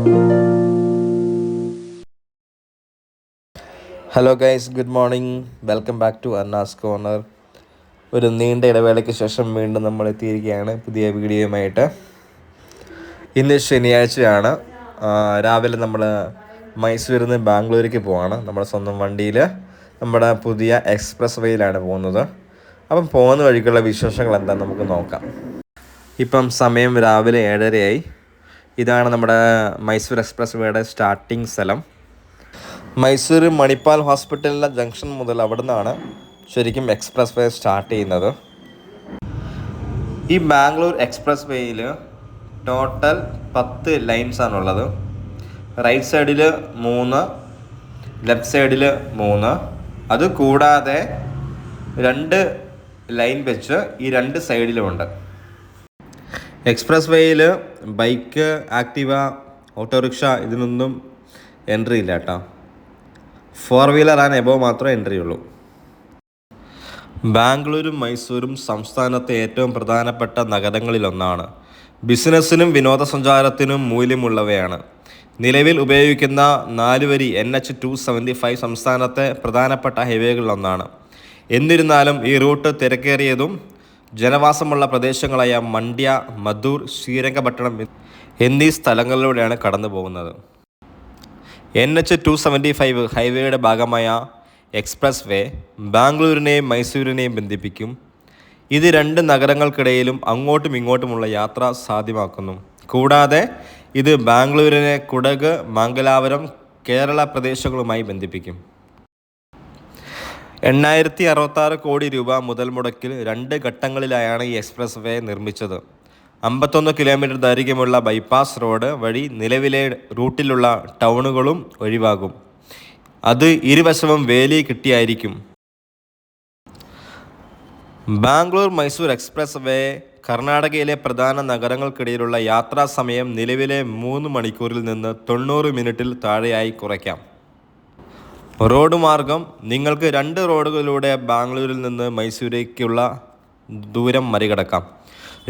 Hello guys, good morning. Welcome back to Anna's corner. ഒരു നീണ്ട ഇടവേളയ്ക്ക് ശേഷം വീണ്ടും നമ്മൾ എത്തിയിരിക്കുകയാണ് പുതിയ വീഡിയോയുമായിട്ട്. ഇന്ന് ശനിയാഴ്ചയാണ്. രാവിലെ നമ്മൾ മൈസൂരിൽ നിന്ന് ബാംഗ്ലൂർക്ക് പോവാണ്. നമ്മുടെ സ്വന്തം വണ്ടിയിൽ നമ്മുടെ പുതിയ എക്സ്പ്രസ് വേയിലാണ് പോകുന്നത്. അപ്പം പോകുന്ന വഴിക്കുള്ള വിശേഷങ്ങൾ എന്താണെന്ന് നമുക്ക് നോക്കാം. ഇപ്പം സമയം രാവിലെ 7:30 ഇതാണ് നമ്മുടെ മൈസൂർ എക്സ്പ്രസ് വേയുടെ സ്റ്റാർട്ടിംഗ് സ്ഥലം. മൈസൂർ മണിപ്പാൽ ഹോസ്പിറ്റലിലെ ജംഗ്ഷൻ മുതൽ അവിടെ നിന്നാണ് ശരിക്കും എക്സ്പ്രസ് വേ സ്റ്റാർട്ട് ചെയ്യുന്നത്. ഈ ബാംഗ്ലൂർ എക്സ്പ്രസ് വേയിൽ ടോട്ടൽ 10 ലൈൻസാണുള്ളത്. റൈറ്റ് സൈഡിൽ 3, ലെഫ്റ്റ് സൈഡിൽ 3. അത് കൂടാതെ 2 ലൈൻ വെച്ച് ഈ 2 സൈഡിലുമുണ്ട്. എക്സ്പ്രസ് വേയിൽ ബൈക്ക്, ആക്ടിവ, ഓട്ടോറിക്ഷ ഇതിനൊന്നും എൻട്രി ഇല്ല കേട്ടോ. 4 വീലർ ആൻഡ് എബോവ് മാത്രമേ എൻട്രി ഉള്ളൂ. ബാംഗ്ലൂരും മൈസൂരും സംസ്ഥാനത്തെ ഏറ്റവും പ്രധാനപ്പെട്ട നഗരങ്ങളിലൊന്നാണ്. ബിസിനസ്സിനും വിനോദസഞ്ചാരത്തിനും മൂല്യമുള്ളവയാണ്. നിലവിൽ ഉപയോഗിക്കുന്ന 4 വരി NH-275 സംസ്ഥാനത്തെ പ്രധാനപ്പെട്ട ഹൈവേകളിലൊന്നാണ്. എന്നിരുന്നാലും ഈ റൂട്ട് തിരക്കേറിയതും ജനവാസമുള്ള പ്രദേശങ്ങളായ മണ്ഡ്യ, മധൂർ, ശ്രീരംഗപട്ടണം എന്നീ സ്ഥലങ്ങളിലൂടെയാണ് കടന്നു പോകുന്നത്. NH-275 ഹൈവേയുടെ ഭാഗമായ എക്സ്പ്രസ് വേ ബാംഗ്ലൂരിനെയും മൈസൂരിനെയും ബന്ധിപ്പിക്കും. ഇത് 2 നഗരങ്ങൾക്കിടയിലും അങ്ങോട്ടും ഇങ്ങോട്ടുമുള്ള യാത്ര സാധ്യമാക്കുന്നു. കൂടാതെ ഇത് ബാംഗ്ലൂരിനെ കുടക്, മംഗലാപുരം, കേരള പ്രദേശങ്ങളുമായി ബന്ധിപ്പിക്കും. 866 കോടി രൂപ മുതൽ മുടക്കിൽ 2 ഘട്ടങ്ങളിലായാണ് ഈ എക്സ്പ്രസ് വേ നിർമ്മിച്ചത്. 51 കിലോമീറ്റർ ദൈർഘ്യമുള്ള ബൈപ്പാസ് റോഡ് വഴി നിലവിലെ റൂട്ടിലുള്ള ടൗണുകളും ഒഴിവാകും. അത് ഇരുവശവും വേലി കിട്ടിയായിരിക്കും. ബാംഗ്ലൂർ മൈസൂർ എക്സ്പ്രസ് വേ കർണാടകയിലെ പ്രധാന നഗരങ്ങൾക്കിടയിലുള്ള യാത്രാ സമയം നിലവിലെ 3 മണിക്കൂറിൽ നിന്ന് 90 മിനിറ്റിൽ താഴെയായി കുറയ്ക്കാം. റോഡ് മാർഗം നിങ്ങൾക്ക് 2 റോഡുകളിലൂടെ ബാംഗ്ലൂരിൽ നിന്ന് മൈസൂരേക്കുള്ള ദൂരം മറികടക്കാം.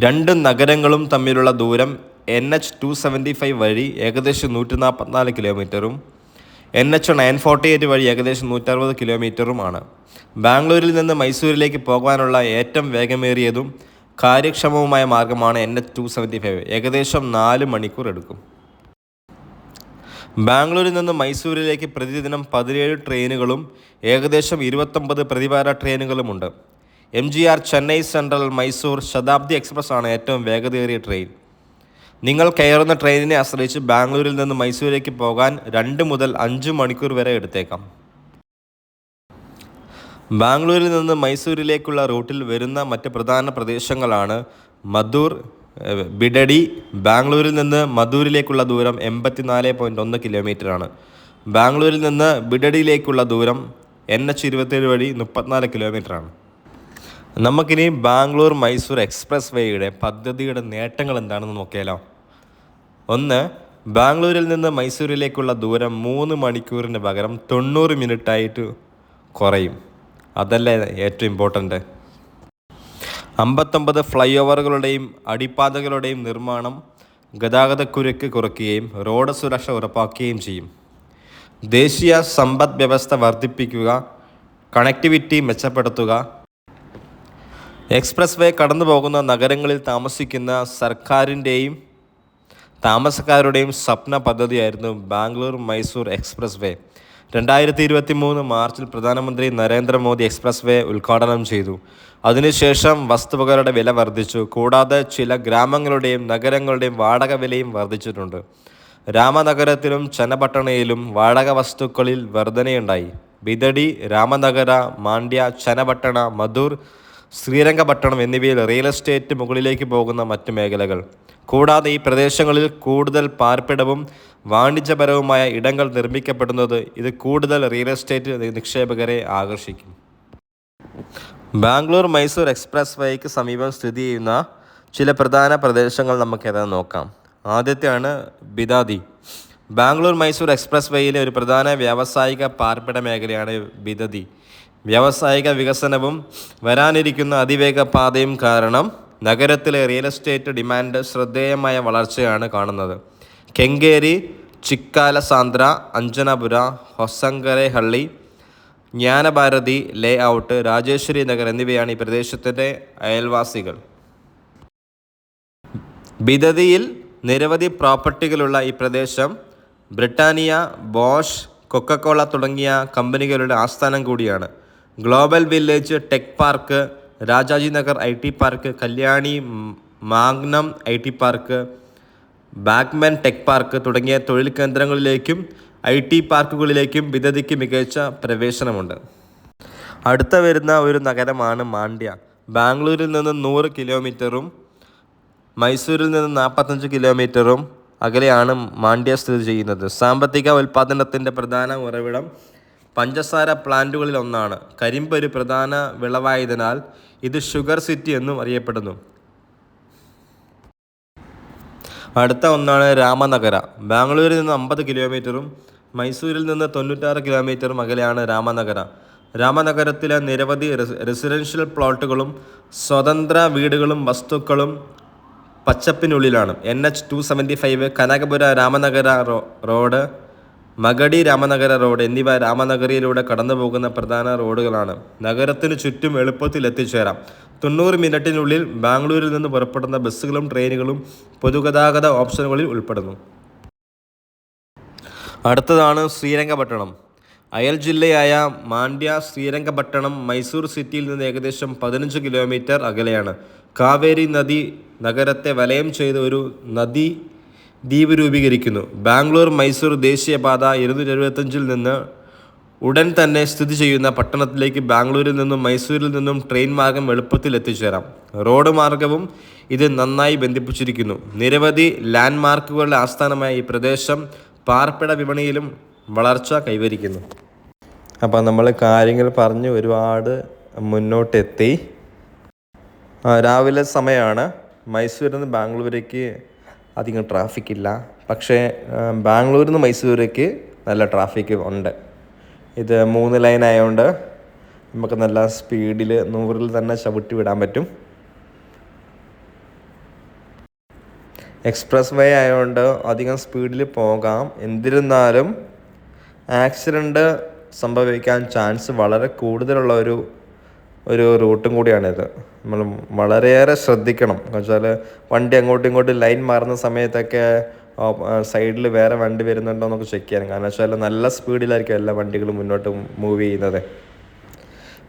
2 നഗരങ്ങളും തമ്മിലുള്ള ദൂരം NH-275 വഴി ഏകദേശം 144 കിലോമീറ്ററും NH-948 വഴി ഏകദേശം 160 കിലോമീറ്ററുമാണ്. ബാംഗ്ലൂരിൽ നിന്ന് മൈസൂരിലേക്ക് പോകാനുള്ള ഏറ്റവും വേഗമേറിയതും കാര്യക്ഷമവുമായ മാർഗമാണ് NH-275. ഏകദേശം 4 മണിക്കൂർ എടുക്കും. ബാംഗ്ലൂരിൽ നിന്ന് മൈസൂരിലേക്ക് പ്രതിദിനം 17 ട്രെയിനുകളും ഏകദേശം 29 പ്രതിവാര ട്രെയിനുകളുമുണ്ട്. MGR ചെന്നൈ സെൻട്രൽ മൈസൂർ ശതാബ്ദി എക്സ്പ്രസ് ആണ് ഏറ്റവും വേഗതയേറിയ ട്രെയിൻ. നിങ്ങൾ കയറുന്ന ട്രെയിനിനെ ആശ്രയിച്ച് ബാംഗ്ലൂരിൽ നിന്ന് മൈസൂരിലേക്ക് പോകാൻ 2 മുതൽ 5 മണിക്കൂർ വരെ എടുത്തേക്കാം. ബാംഗ്ലൂരിൽ നിന്ന് മൈസൂരിലേക്കുള്ള റൂട്ടിൽ വരുന്ന മറ്റ് പ്രധാന പ്രദേശങ്ങളാണ് മധൂർ, ബിഡഡി. ബാംഗ്ലൂരിൽ നിന്ന് മധൂരിലേക്കുള്ള ദൂരം 84.1 കിലോമീറ്ററാണ്. ബാംഗ്ലൂരിൽ നിന്ന് ബിഡഡിയിലേക്കുള്ള ദൂരം NH-27 വഴി 34 കിലോമീറ്ററാണ്. നമുക്കിനി ബാംഗ്ലൂർ മൈസൂർ എക്സ്പ്രസ് വേയുടെ പദ്ധതിയുടെ നേട്ടങ്ങൾ എന്താണെന്ന് നോക്കിയാലോ. 1. ബാംഗ്ലൂരിൽ നിന്ന് മൈസൂരിലേക്കുള്ള ദൂരം 3 മണിക്കൂറിന് പകരം 90 മിനിറ്റായിട്ട് കുറയും. അതല്ലേ ഏറ്റവും ഇമ്പോർട്ടൻ്റ്. 59 ഫ്ലൈ ഓവറുകളുടെയും അടിപ്പാതകളുടെയും നിർമ്മാണം ഗതാഗതക്കുരുക്ക് കുറയ്ക്കുകയും റോഡ് സുരക്ഷ ഉറപ്പാക്കുകയും ചെയ്യും. ദേശീയ സമ്പദ് വ്യവസ്ഥ വർദ്ധിപ്പിക്കുക, കണക്ടിവിറ്റി മെച്ചപ്പെടുത്തുക. എക്സ്പ്രസ് വേ കടന്നു പോകുന്ന നഗരങ്ങളിൽ താമസിക്കുന്ന സർക്കാരിൻ്റെയും താമസക്കാരുടെയും സ്വപ്ന പദ്ധതിയായിരുന്നു ബാംഗ്ലൂർ മൈസൂർ എക്സ്പ്രസ് വേ. 2023 മാർച്ചിൽ പ്രധാനമന്ത്രി നരേന്ദ്രമോദി എക്സ്പ്രസ് വേ ഉദ്ഘാടനം ചെയ്തു. അതിനുശേഷം വസ്തുവകകളുടെ വില വർദ്ധിച്ചു. കൂടാതെ ചില ഗ്രാമങ്ങളുടെയും നഗരങ്ങളുടെയും വാടക വിലയും വർദ്ധിച്ചിട്ടുണ്ട്. രാമനഗരത്തിലും ചന്നപട്ടണയിലും വാടക വസ്തുക്കളിൽ വർധനയുണ്ടായി. ബിദഡി, രാമനഗര, മാണ്ഡ്യ, ചന്നപട്ടണ, മധൂർ, ശ്രീരംഗപട്ടണം എന്നിവയിൽ റിയൽ എസ്റ്റേറ്റ് മുകളിലേക്ക് പോകുന്ന മറ്റ് മേഖലകൾ. കൂടാതെ ഈ പ്രദേശങ്ങളിൽ കൂടുതൽ പാർപ്പിടവും വാണിജ്യപരവുമായ ഇടങ്ങൾ നിർമ്മിക്കപ്പെടുന്നത് ഇത് കൂടുതൽ റിയൽ എസ്റ്റേറ്റ് നിക്ഷേപകരെ ആകർഷിക്കും. ബാംഗ്ലൂർ മൈസൂർ എക്സ്പ്രസ് വേക്ക് സമീപം സ്ഥിതി ചെയ്യുന്ന ചില പ്രധാന പ്രദേശങ്ങൾ നമുക്കേതാണെന്ന് നോക്കാം. ആദ്യത്തെയാണ് ബിദാദി. ബാംഗ്ലൂർ മൈസൂർ എക്സ്പ്രസ് വേയിലെ ഒരു പ്രധാന വ്യാവസായിക പാർപ്പിട മേഖലയാണ് ബിദദി. വ്യാവസായിക വികസനവും വരാനിരിക്കുന്ന അതിവേഗ പാതയും കാരണം നഗരത്തിലെ റിയൽ എസ്റ്റേറ്റ് ഡിമാൻഡ് ശ്രദ്ധേയമായ വളർച്ചയാണ് കാണുന്നത്. കെങ്കേരി, ചിക്കാലസാന്ദ്ര, അഞ്ജനപുര, ഹൊസങ്കരഹള്ളി, ജ്ഞാനഭാരതി ലേ ഔട്ട്, രാജേശ്വരി നഗർ എന്നിവയാണ് ഈ പ്രദേശത്തിൻ്റെ അയൽവാസികൾ. ബിദതിയിൽ നിരവധി പ്രോപ്പർട്ടികളുള്ള ഈ പ്രദേശം ബ്രിട്ടാനിയ, ബോഷ്, കൊക്കക്കോള തുടങ്ങിയ കമ്പനികളുടെ ആസ്ഥാനം കൂടിയാണ്. Global village, tech park, Rajaji Nagar IT park, Kalyani Magnum IT park, Bagmane tech park തുടങ്ങിയ തൊഴിൽ കേന്ദ്രങ്ങളിലേക്കും IT പാർക്കുകളിലേക്കും ബിദതിക്ക് മികച്ച പ്രവേശനമുണ്ട്. അടുത്ത വരുന്ന ഒരു നഗരമാണ് മാണ്ഡ്യ. ബാംഗ്ലൂരിൽ നിന്ന് 100 കിലോമീറ്ററും മൈസൂരിൽ നിന്ന് 45 കിലോമീറ്ററും അകലെയാണ് മാണ്ഡ്യ സ്ഥിതി ചെയ്യുന്നത്. സാമ്പത്തിക ഉൽപ്പാദനത്തിൻ്റെ പ്രധാന ഉറവിടം പഞ്ചസാര പ്ലാന്റുകളിൽ ഒന്നാണ്. കരിമ്പ് ഒരു പ്രധാന വിളവായതിനാൽ ഇത് ഷുഗർ സിറ്റി എന്നും അറിയപ്പെടുന്നു. അടുത്ത ഒന്നാണ് രാമനഗര. ബാംഗ്ലൂരിൽ നിന്ന് 50 കിലോമീറ്ററും മൈസൂരിൽ നിന്ന് 96 കിലോമീറ്ററും അകലെയാണ് രാമനഗര. രാമനഗരത്തിലെ നിരവധി റെസിഡൻഷ്യൽ പ്ലോട്ടുകളും സ്വതന്ത്ര വീടുകളും വസ്തുക്കളും പച്ചപ്പിനുള്ളിലാണ്. NH 275, Kanakapura Ramanagara road, Magadi Ramanagara road എന്നിവ രാമനഗരിയിലൂടെ കടന്നു പോകുന്ന പ്രധാന റോഡുകളാണ്. നഗരത്തിന് ചുറ്റും എളുപ്പത്തിൽ എത്തിച്ചേരാം. 90 മിനിറ്റിനുള്ളിൽ ബാംഗ്ലൂരിൽ നിന്ന് പുറപ്പെടുന്ന ബസ്സുകളും ട്രെയിനുകളും പൊതുഗതാഗത ഓപ്ഷനുകളിൽ ഉൾപ്പെടുന്നു. അടുത്തതാണ് ശ്രീരംഗപട്ടണം. അയൽ ജില്ലയായ മാണ്ഡ്യ ശ്രീരംഗപട്ടണം മൈസൂർ സിറ്റിയിൽ നിന്ന് ഏകദേശം 15 കിലോമീറ്റർ അകലെയാണ്. കാവേരി നദി നഗരത്തെ വലയം ചെയ്ത് ഒരു നദീ ദ്വീപ് രൂപീകരിക്കുന്നു. ബാംഗ്ലൂർ മൈസൂർ ദേശീയപാത 275 നിന്ന് ഉടൻ തന്നെ സ്ഥിതി ചെയ്യുന്ന പട്ടണത്തിലേക്ക് ബാംഗ്ലൂരിൽ നിന്നും മൈസൂരിൽ നിന്നും ട്രെയിൻ മാർഗം എളുപ്പത്തിൽ എത്തിച്ചേരാം. റോഡ് മാർഗവും ഇത് നന്നായി ബന്ധിപ്പിച്ചിരിക്കുന്നു. നിരവധി ലാൻഡ് മാർക്കുകളുടെ ആസ്ഥാനമായ ഈ പ്രദേശം പാർപ്പിട വിപണിയിലും വളർച്ച കൈവരിക്കുന്നു. അപ്പോൾ നമ്മൾ കാര്യങ്ങൾ പറഞ്ഞ് ഒരുപാട് മുന്നോട്ടെത്തി. രാവിലെ സമയമാണ്. മൈസൂരിൽ നിന്ന് ബാംഗ്ലൂരേക്ക് അധികം ട്രാഫിക് ഇല്ല. പക്ഷേ ബാംഗ്ലൂരിൽ നിന്ന് മൈസൂരേക്ക് നല്ല ട്രാഫിക് ഉണ്ട്. ഇത് 3 ലൈൻ ആയതുകൊണ്ട് നമുക്ക് നല്ല സ്പീഡിൽ 100-ൽ തന്നെ ചവിട്ടി വിടാൻ പറ്റും. എക്സ്പ്രസ് വേ ആയതുകൊണ്ട് അധികം സ്പീഡിൽ പോകാം. എന്നിരുന്നാലും ആക്സിഡൻറ്റ് സംഭവിക്കാൻ ചാൻസ് വളരെ കൂടുതലുള്ള ഒരു റൂട്ടും കൂടിയാണിത്. നമ്മൾ വളരെയേറെ ശ്രദ്ധിക്കണം. എന്ന് വെച്ചാൽ വണ്ടി അങ്ങോട്ടും ഇങ്ങോട്ടും ലൈൻ മാറുന്ന സമയത്തൊക്കെ സൈഡിൽ വേറെ വണ്ടി വരുന്നുണ്ടോ എന്നൊക്കെ ചെക്ക് ചെയ്യണം. കാരണം വെച്ചാൽ നല്ല സ്പീഡിലായിരിക്കും എല്ലാ വണ്ടികളും മുന്നോട്ട് മൂവ് ചെയ്യുന്നത്.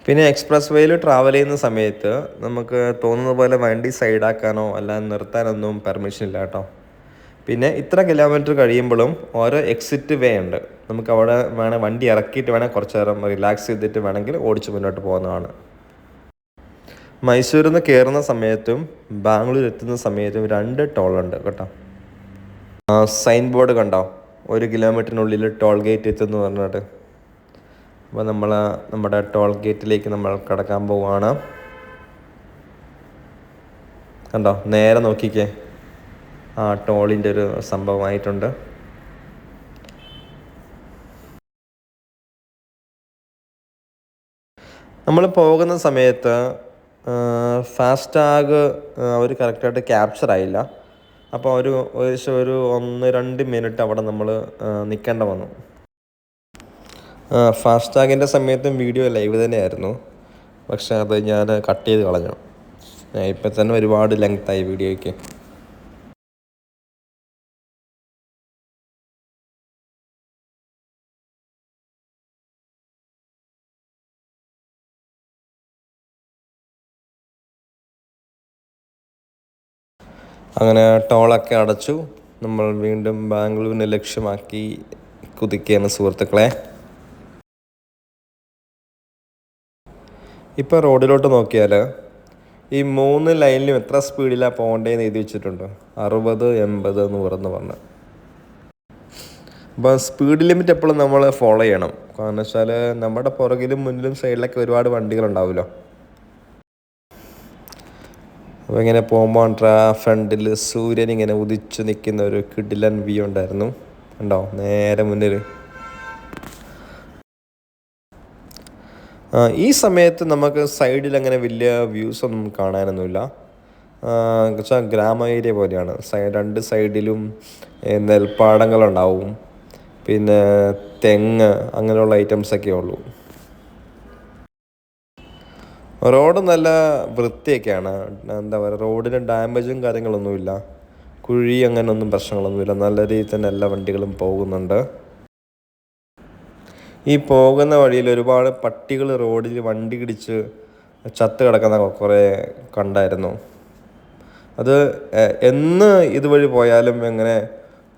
പിന്നെ എക്സ്പ്രസ് വേയിൽ ട്രാവൽ ചെയ്യുന്ന സമയത്ത് നമുക്ക് തോന്നുന്ന പോലെ വണ്ടി സൈഡാക്കാനോ അല്ലാതെ നിർത്താനൊന്നും പെർമിഷൻ ഇല്ല കേട്ടോ. പിന്നെ ഇത്ര കിലോമീറ്റർ കഴിയുമ്പോഴും ഓരോ എക്സിറ്റ് വേ ഉണ്ട്. നമുക്ക് അവിടെ വേണേൽ വണ്ടി ഇറക്കിയിട്ട് വേണേൽ കുറച്ച് നേരം റിലാക്സ് ചെയ്തിട്ട് വേണമെങ്കിൽ ഓടിച്ച് മുന്നോട്ട് പോകുന്നതാണ്. മൈസൂരിൽ നിന്ന് കയറുന്ന സമയത്തും ബാംഗ്ലൂർ എത്തുന്ന സമയത്തും 2 ടോളുണ്ട് കേട്ടോ. സൈൻ ബോർഡ് കണ്ടോ, 1 കിലോമീറ്ററിനുള്ളിൽ ടോൾ ഗേറ്റ് എത്തുന്നു പറഞ്ഞിട്ട്. അപ്പോൾ നമ്മുടെ ടോൾ ഗേറ്റിലേക്ക് നമ്മൾ കടക്കാൻ പോവുകയാണ്. കണ്ടോ, നേരെ നോക്കിക്കേ, ടോളിൻ്റെ ഒരു സംഭവമായിട്ടുണ്ട്. നമ്മൾ പോകുന്ന സമയത്ത് ഫാസ്ടാഗ് അവർ കറക്റ്റായിട്ട് ക്യാപ്ചർ ആയില്ല. അപ്പോൾ ഏകദേശം ഒരു 1-2 മിനിറ്റ് അവിടെ നമ്മൾ നിൽക്കേണ്ട വന്നു. ഫാസ്ടാഗിൻ്റെ സമയത്തും വീഡിയോ ലൈവ് തന്നെയായിരുന്നു. പക്ഷേ അത് ഞാൻ കട്ട് ചെയ്ത് കളഞ്ഞു. ഇപ്പം തന്നെ ഒരുപാട് ലെങ്തായി വീഡിയോയ്ക്ക്. അങ്ങനെ ടോളൊക്കെ അടച്ചു. നമ്മൾ വീണ്ടും ബാംഗ്ലൂരിനെ ലക്ഷ്യമാക്കി കുതിക്കുകയാണ് സുഹൃത്തുക്കളെ. ഇപ്പോൾ റോഡിലോട്ട് നോക്കിയാൽ ഈ 3 ലൈനിലും എത്ര സ്പീഡിലാണ് പോകേണ്ടതെന്ന് എഴുതി വെച്ചിട്ടുണ്ട്. 60, 80, 100 എന്ന് പറഞ്ഞ്. അപ്പോൾ സ്പീഡ് ലിമിറ്റ് എപ്പോഴും നമ്മൾ ഫോളോ ചെയ്യണം. കാരണം വെച്ചാൽ നമ്മുടെ പുറകിലും മുന്നിലും സൈഡിലൊക്കെ ഒരുപാട് വണ്ടികളുണ്ടാവുമല്ലോ. അപ്പോൾ ഇങ്ങനെ പോകുമ്പോൾ ഫ്രണ്ടിൽ സൂര്യൻ ഇങ്ങനെ ഉദിച്ചു നിൽക്കുന്ന ഒരു കിടിലൻ വ്യൂ ഉണ്ടായിരുന്നു. ഉണ്ടോ നേരെ മുന്നിൽ. ഈ സമയത്ത് നമുക്ക് സൈഡിൽ അങ്ങനെ വലിയ വ്യൂസ് ഒന്നും കാണാനൊന്നുമില്ല. വെച്ചാൽ ഗ്രാമ ഏരിയ പോലെയാണ്. 2 സൈഡിലും നെൽപ്പാടങ്ങളുണ്ടാവും. പിന്നെ തെങ്ങ് അങ്ങനെയുള്ള ഐറ്റംസൊക്കെ ഉള്ളൂ. റോഡ് നല്ല വൃത്തിയൊക്കെയാണ്. എന്താ പറയുക, റോഡിന് ഡാമേജും കാര്യങ്ങളൊന്നുമില്ല, കുഴി അങ്ങനെയൊന്നും പ്രശ്നങ്ങളൊന്നുമില്ല. നല്ല രീതിയിൽ തന്നെ എല്ലാ വണ്ടികളും പോകുന്നുണ്ട്. ഈ പോകുന്ന വഴിയിൽ ഒരുപാട് പട്ടികൾ റോഡിൽ വണ്ടി ഇടിച്ച് ചത്ത് കിടക്കുന്ന കുറേ കണ്ടായിരുന്നു. അത് എന്ന് ഇതുവഴി പോയാലും എങ്ങനെ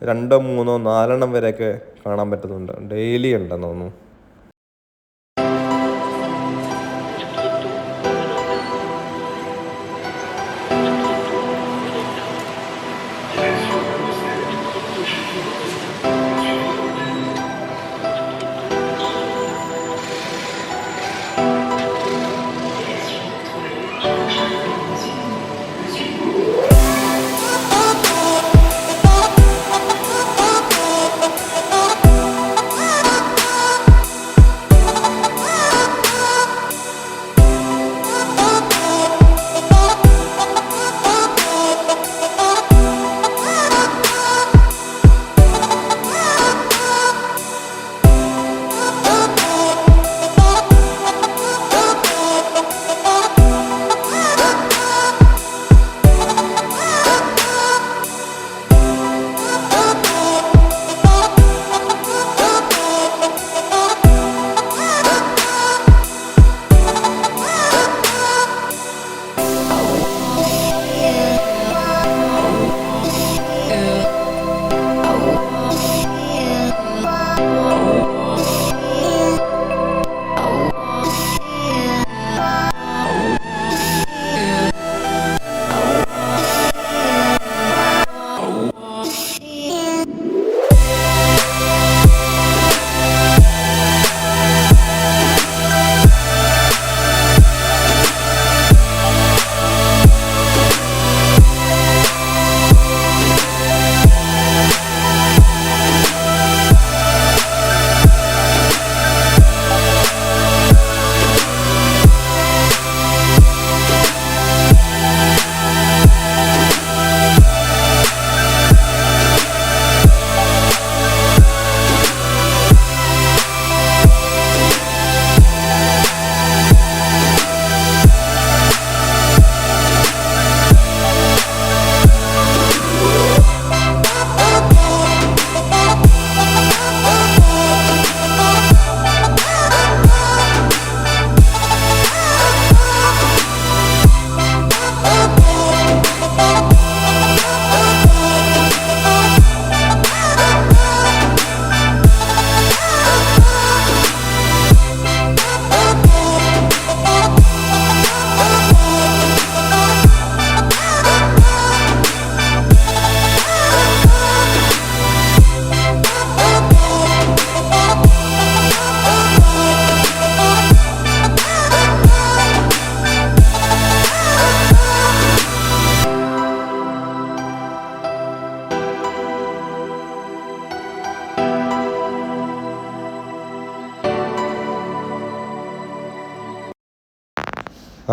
2, 3, 4 വരെയൊക്കെ കാണാൻ പറ്റുന്നുണ്ട്. ഡെയിലി ഉണ്ടെന്ന് തോന്നുന്നു.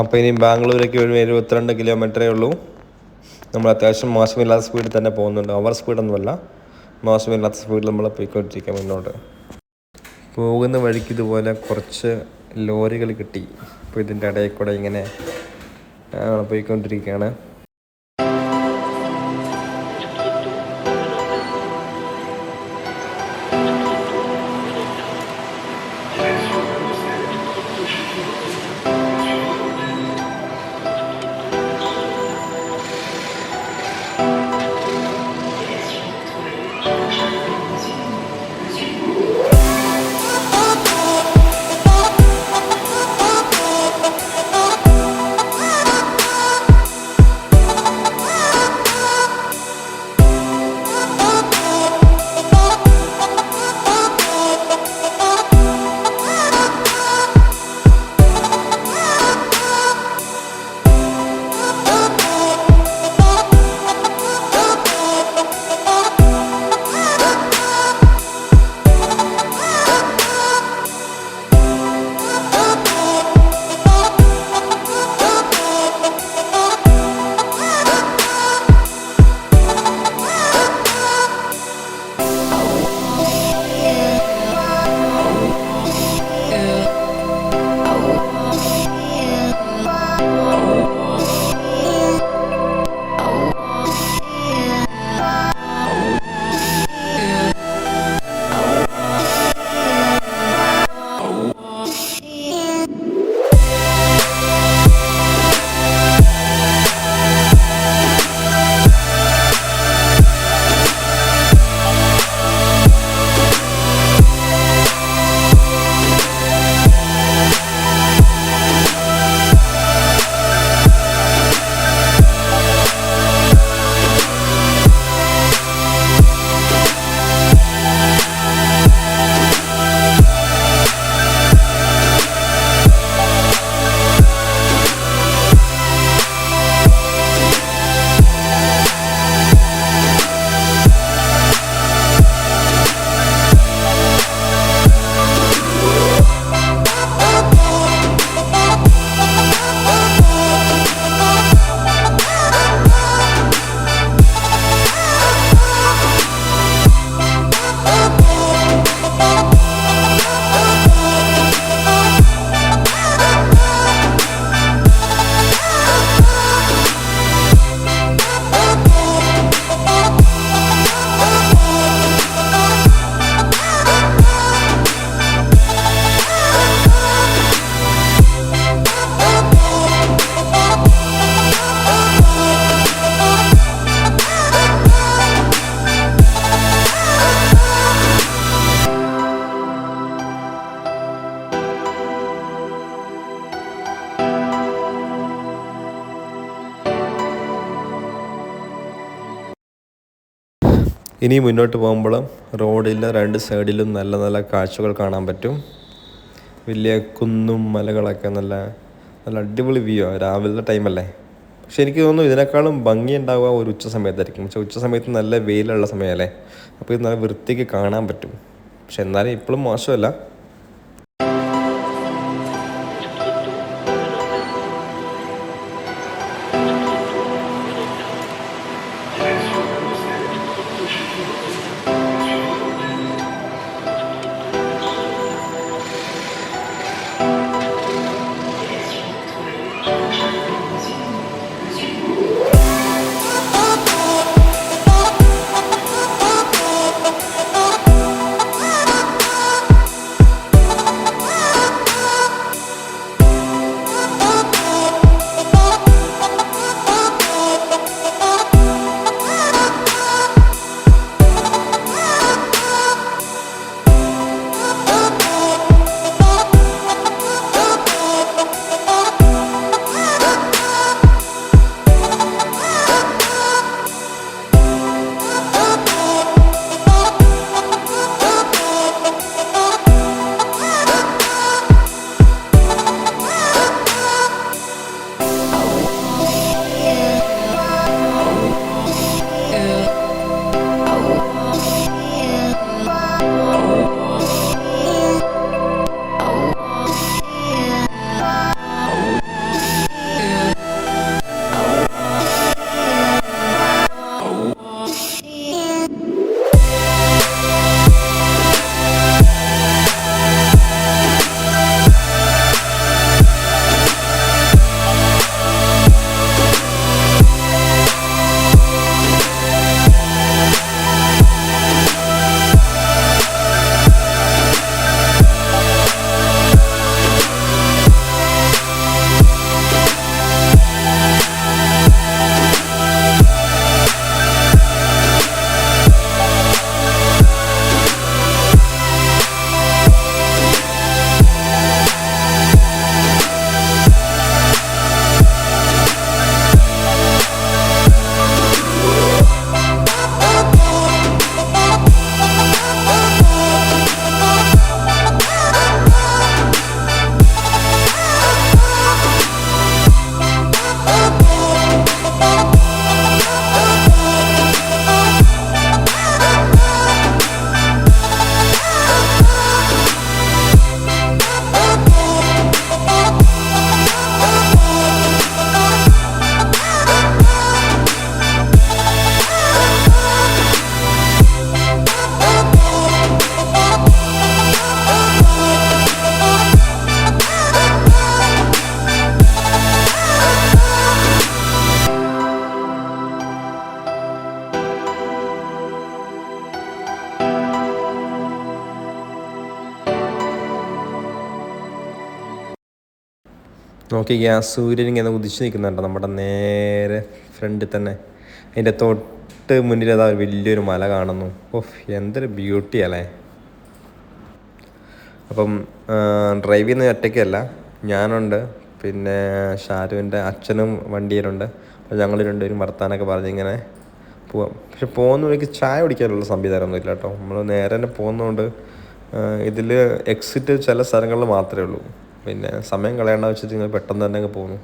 അപ്പോൾ ഇനി ബാംഗ്ലൂരേക്ക് ഒരു 72 കിലോമീറ്ററേ ഉള്ളൂ. നമ്മൾ അത്യാവശ്യം മോശമില്ലാത്ത സ്പീഡിൽ തന്നെ പോകുന്നുണ്ട്. ഓവർ സ്പീഡൊന്നുമല്ല, മോശമില്ലാത്ത സ്പീഡിൽ നമ്മൾ പോയിക്കൊണ്ടിരിക്കുക മുന്നോട്ട്. പോകുന്ന വഴിക്ക് ഇതുപോലെ കുറച്ച് ലോറികൾ കിട്ടി. അപ്പോൾ ഇതിൻ്റെ ഇടയിൽ കൂടെ ഇങ്ങനെ പോയിക്കൊണ്ടിരിക്കുകയാണ്. ഇനി മുന്നോട്ട് പോകുമ്പോഴും റോഡിൻ്റെ രണ്ട് സൈഡിലും നല്ല നല്ല കാഴ്ചകൾ കാണാൻ പറ്റും. വലിയ കുന്നും മലകളൊക്കെ നല്ല നല്ല അടിപൊളി വ്യൂ ആണ്. രാവിലത്തെ ടൈമല്ലേ. പക്ഷെ എനിക്ക് തോന്നുന്നു ഇതിനേക്കാളും ഭംഗി ഉണ്ടാവുക ഒരു ഉച്ച സമയത്തായിരിക്കും. പക്ഷെ ഉച്ച സമയത്ത് നല്ല വെയിലുള്ള സമയമല്ലേ, അപ്പോൾ ഇത് നല്ല വൃത്തിക്ക് കാണാൻ പറ്റും. പക്ഷെ എന്നാലും ഇപ്പോഴും മോശമല്ല. നോക്കിക്കുക, സൂര്യൻ ഇങ്ങനെ ഉദിച്ച് നിൽക്കുന്നുണ്ട് നമ്മുടെ നേരെ ഫ്രണ്ടിൽ തന്നെ. അതിൻ്റെ തൊട്ട് മുന്നിൽ അതാ വലിയൊരു മല കാണുന്നു. ഓഹ്, എന്തൊരു ബ്യൂട്ടി അല്ലേ. അപ്പം ഡ്രൈവ് ചെയ്യുന്ന ഒറ്റയ്ക്കല്ല, ഞാനുണ്ട്, പിന്നെ ഷാരുവിൻ്റെ അച്ഛനും വണ്ടിയിലുണ്ട്. അപ്പോൾ ഞങ്ങൾ രണ്ടുപേരും വർത്താനൊക്കെ പറഞ്ഞിങ്ങനെ പോവാം. പക്ഷെ പോകുന്ന വഴിക്ക് ചായ കുടിക്കാനുള്ള സംവിധാനമൊന്നും ഇല്ല കേട്ടോ. നമ്മൾ നേരെ തന്നെ പോകുന്നതുകൊണ്ട് ഇതിൽ എക്സിറ്റ് ചില സ്ഥലങ്ങളിൽ മാത്രമേ ഉള്ളൂ. പിന്നെ സമയം കളയേണ്ട വെച്ചിട്ട് നിങ്ങൾ പെട്ടെന്ന് തന്നെ അങ്ങ് പോകുന്നു.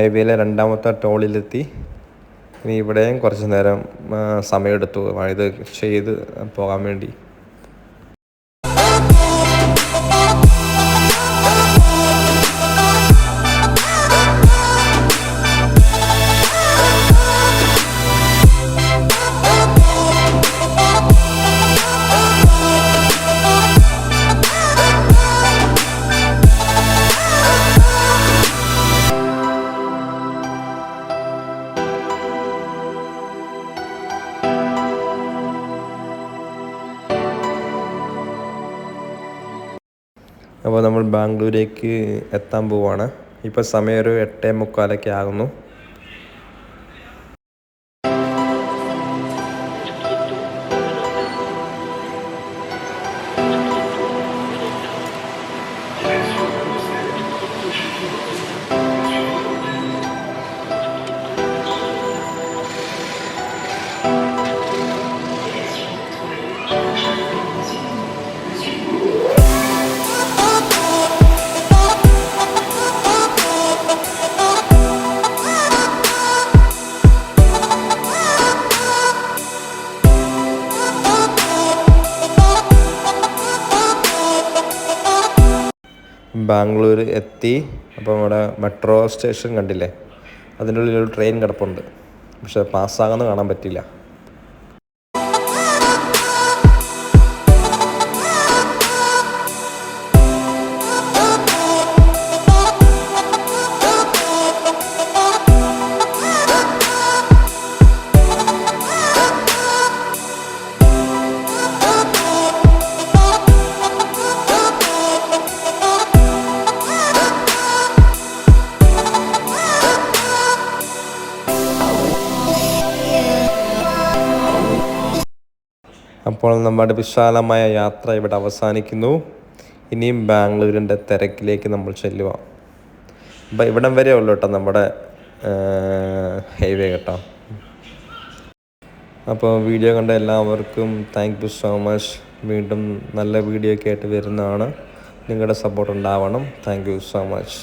ഹൈവേയിലെ രണ്ടാമത്തെ ടോളിലെത്തി. ഇനി ഇവിടെയും കുറച്ച് നേരം സമയമെടുത്തു ഇത് ചെയ്ത് പോകാൻ വേണ്ടി. അപ്പോൾ നമ്മൾ ബാംഗ്ലൂരേക്ക് എത്താൻ പോവാണ്. ഇപ്പോൾ സമയം ഒരു 8:45 ആകുന്നു. ബാംഗ്ലൂർ എത്തി. അപ്പോൾ ഇവിടെ മെട്രോ സ്റ്റേഷൻ കണ്ടില്ലേ, അതിൻ്റെ ഉള്ളിലൊരു ട്രെയിൻ കിടപ്പുണ്ട്. പക്ഷെ പാസ്സാകുന്ന കാണാൻ പറ്റില്ല. അപ്പോൾ നമ്മുടെ വിശാലമായ യാത്ര ഇവിടെ അവസാനിക്കുന്നു. ഇനിയും ബാംഗ്ലൂരിൻ്റെ തിരക്കിലേക്ക് നമ്മൾ ചെല്ലുക. അപ്പം ഇവിടം വരെ ഉള്ളൂ കേട്ടോ നമ്മുടെ ഹൈവേ കേട്ടോ. അപ്പോൾ വീഡിയോ കണ്ട എല്ലാവർക്കും താങ്ക് യു സോ മച്ച്. വീണ്ടും നല്ല വീഡിയോ ഒക്കെ ആയിട്ട് വരുന്നതാണ്. നിങ്ങളുടെ സപ്പോർട്ട് ഉണ്ടാവണം. Thank you so much.